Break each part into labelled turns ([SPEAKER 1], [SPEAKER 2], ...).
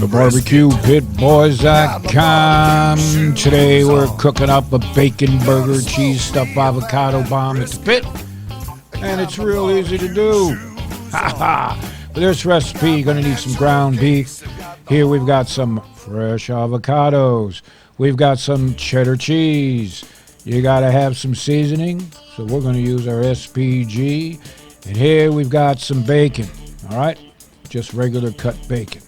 [SPEAKER 1] the barbecue pitboys.com. Today we're cooking up a bacon burger cheese stuffed avocado bomb at the pit, and it's real easy to do. For this recipe, you're going to need some ground beef. Here we've got some fresh avocados. We've got some cheddar cheese. You got to have some seasoning, so we're going to use our SPG. And here we've got some bacon, all right? Just regular cut bacon.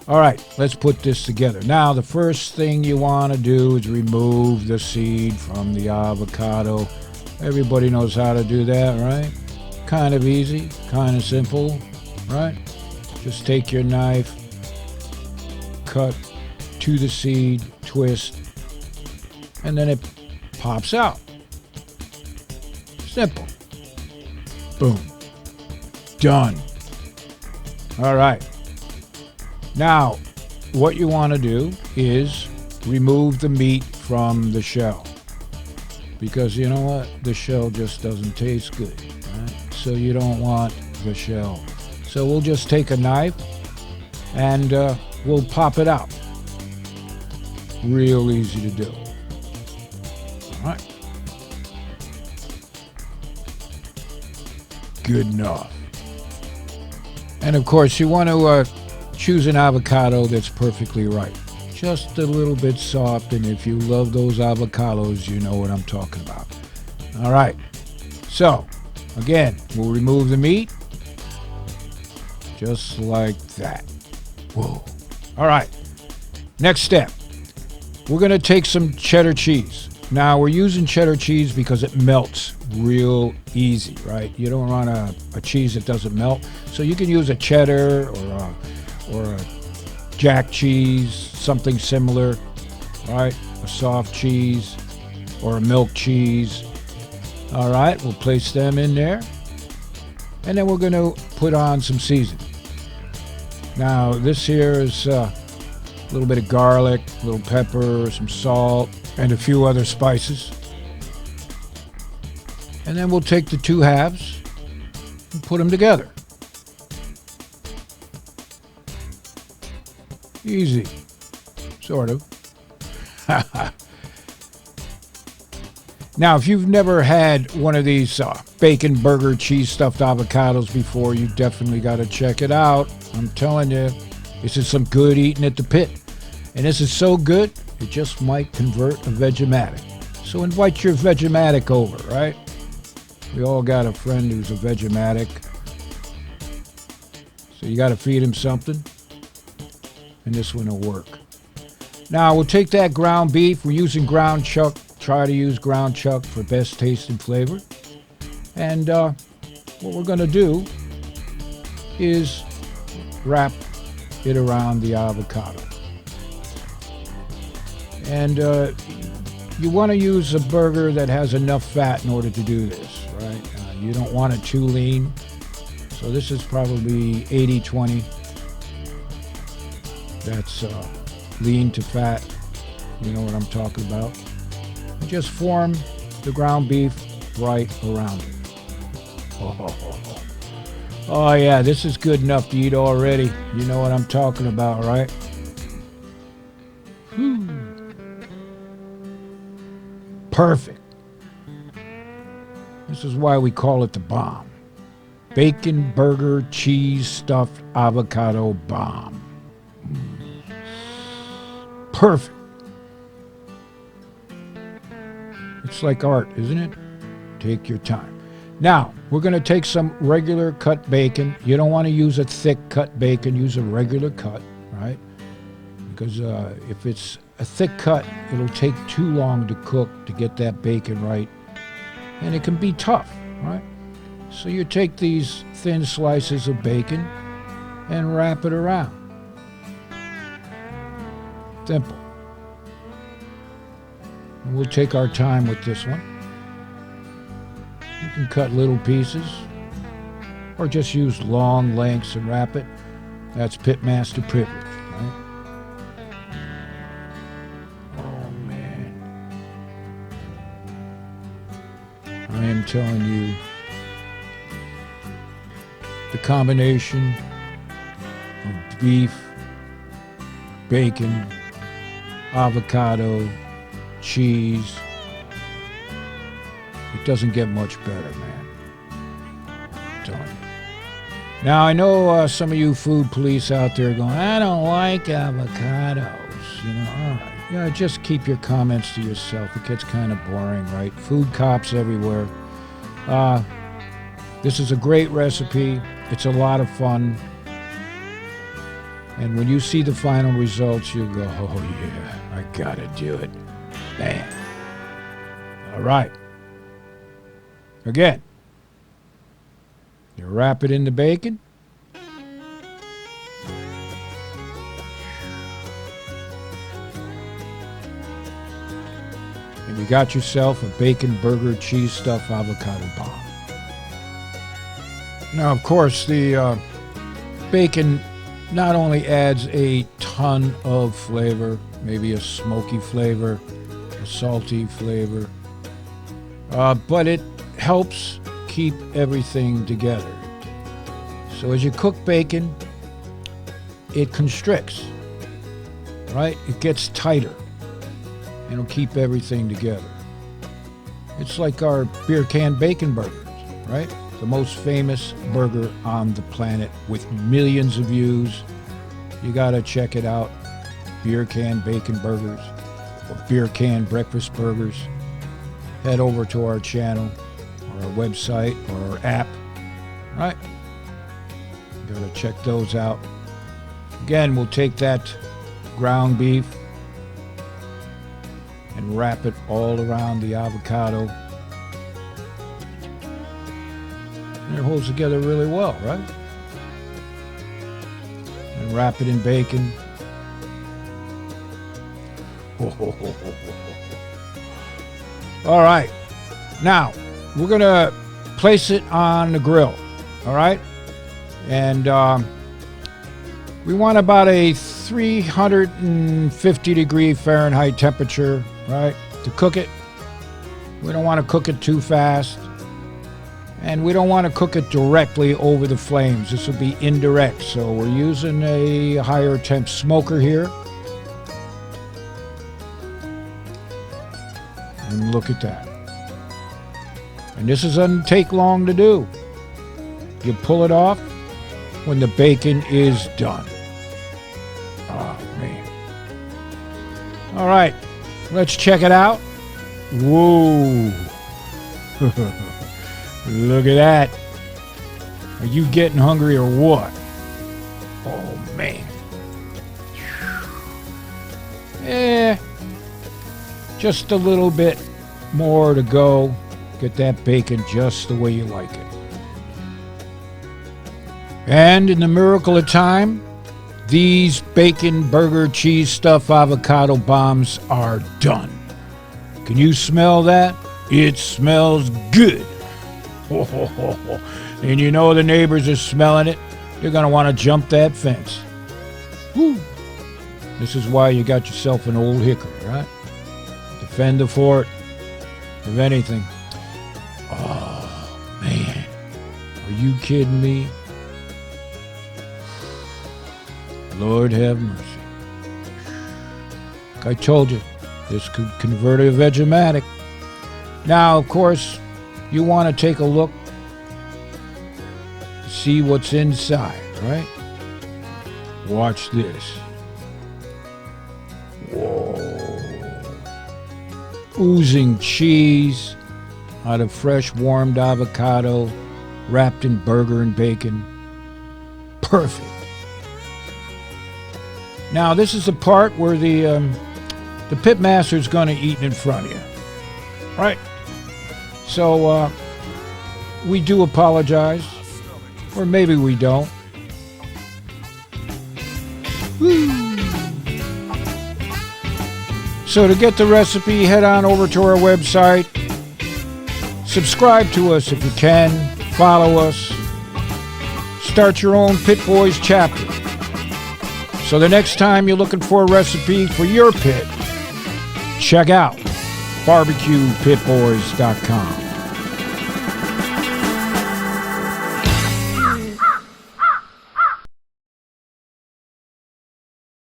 [SPEAKER 1] All right, let's put this together. Now, the first thing you want to do is remove the seed from the avocado. Everybody knows how to do that, right? Kind of easy, kind of simple, right? Just take your knife, cut to the seed, twist, and then it pops out. Simple. Boom. Done. All right. Now, what you want to do is remove the meat from the shell. Because you know what? The shell just doesn't taste good. Right? So you don't want the shell. So we'll just take a knife and we'll pop it out. Real easy to do. All right. Good enough. And of course, you want to choose an avocado that's perfectly ripe. Just a little bit soft, and if you love those avocados, you know what I'm talking about. All right. So, again, we'll remove the meat. Just like that. Whoa. All right. Next step. We're going to take some cheddar cheese. Now, we're using cheddar cheese because it melts real easy, right? You don't want a cheese that doesn't melt. So you can use a cheddar or a jack cheese, something similar, right? A soft cheese or a milk cheese. All right, we'll place them in there. And then we're going to put on some seasoning. Now, this here is a little bit of garlic, a little pepper, some salt, and a few other spices. And then we'll take the two halves and put them together. Easy. Sort of. Now, if you've never had one of these bacon burger cheese stuffed avocados before, you definitely got to check it out. I'm telling you, this is some good eating at the pit. And this is so good, it just might convert a Vegematic. So invite your Vegematic over, right? We all got a friend who's a Vegematic. So you got to feed him something. And this one will work. Now we'll take that ground beef. We're using ground chuck. Try to use ground chuck for best taste and flavor. And what we're going to do is wrap it around the avocado. And you want to use a burger that has enough fat in order to do this, right? You don't want it too lean. So this is probably 80-20. That's lean to fat. You know what I'm talking about. And just form the ground beef right around it. Oh yeah, this is good enough to eat already. You know what I'm talking about, right? Perfect. This is why we call it the bomb. Bacon burger cheese stuffed avocado bomb. Perfect. It's like art, isn't it? Take your time. Now, we're going to take some regular cut bacon. You don't want to use a thick cut bacon. Use a regular cut, right? Because if it's a thick cut, it'll take too long to cook to get that bacon right. And it can be tough, right? So you take these thin slices of bacon and wrap it around. Simple. And we'll take our time with this one. You can cut little pieces or just use long lengths and wrap it. That's pitmaster privilege, right? Oh man. I am telling you, the combination of beef bacon, avocado, cheese. It doesn't get much better, man. I'm telling you. Now, I know some of you food police out there going, I don't like avocados. You know, all right. Yeah, just keep your comments to yourself. It gets kind of boring, right? Food cops everywhere. This is a great recipe. It's a lot of fun. And when you see the final results, you go, oh yeah, I gotta do it. Man. All right. Again, you wrap it in the bacon. And you got yourself a bacon burger cheese stuffed avocado bomb. Now, of course, the bacon not only adds a ton of flavor, maybe a smoky flavor, a salty flavor, but it helps keep everything together. So as you cook bacon, it constricts, right? It gets tighter. It'll keep everything together. It's like our beer can bacon burgers, right? The most famous burger on the planet with millions of views. You gotta check it out. Beer can bacon burgers or beer can breakfast burgers. Head over to our channel or our website or our app, right? You gotta check those out. Again, we'll take that ground beef and wrap it all around the avocado. And it holds together really well, right? And wrap it in bacon. All right. Now, we're going to place it on the grill, all right? And we want about a 350 degree Fahrenheit temperature, right, to cook it. We don't want to cook it too fast. And we don't want to cook it directly over the flames. This will be indirect. So we're using a higher temp smoker here. And look at that. And this doesn't take long to do. You pull it off when the bacon is done. Oh, man. All right. Let's check it out. Whoa. Look at that. Are you getting hungry or what? Oh, man. Just a little bit more to go. Get that bacon just the way you like it. And in the miracle of time, these bacon burger cheese stuffed avocado bombs are done. Can you smell that? It smells good. And you know the neighbors are smelling it. They're going to want to jump that fence. Woo. This is why you got yourself an old hickory, right? Defend the fort, if anything. Oh, man. Are you kidding me? Lord have mercy. Like I told you, this could convert a Vegematic. Now, of course, you want to take a look to see what's inside, right? Watch this. Whoa. Oozing cheese out of fresh warmed avocado wrapped in burger and bacon. Perfect. Now, this is the part where the pit master is going to eat in front of you, right? So, we do apologize, or maybe we don't. Woo. So to get the recipe, head on over to our website. Subscribe to us if you can. Follow us. Start your own Pit Boys chapter. So the next time you're looking for a recipe for your pit, check out barbecuepitboys.com.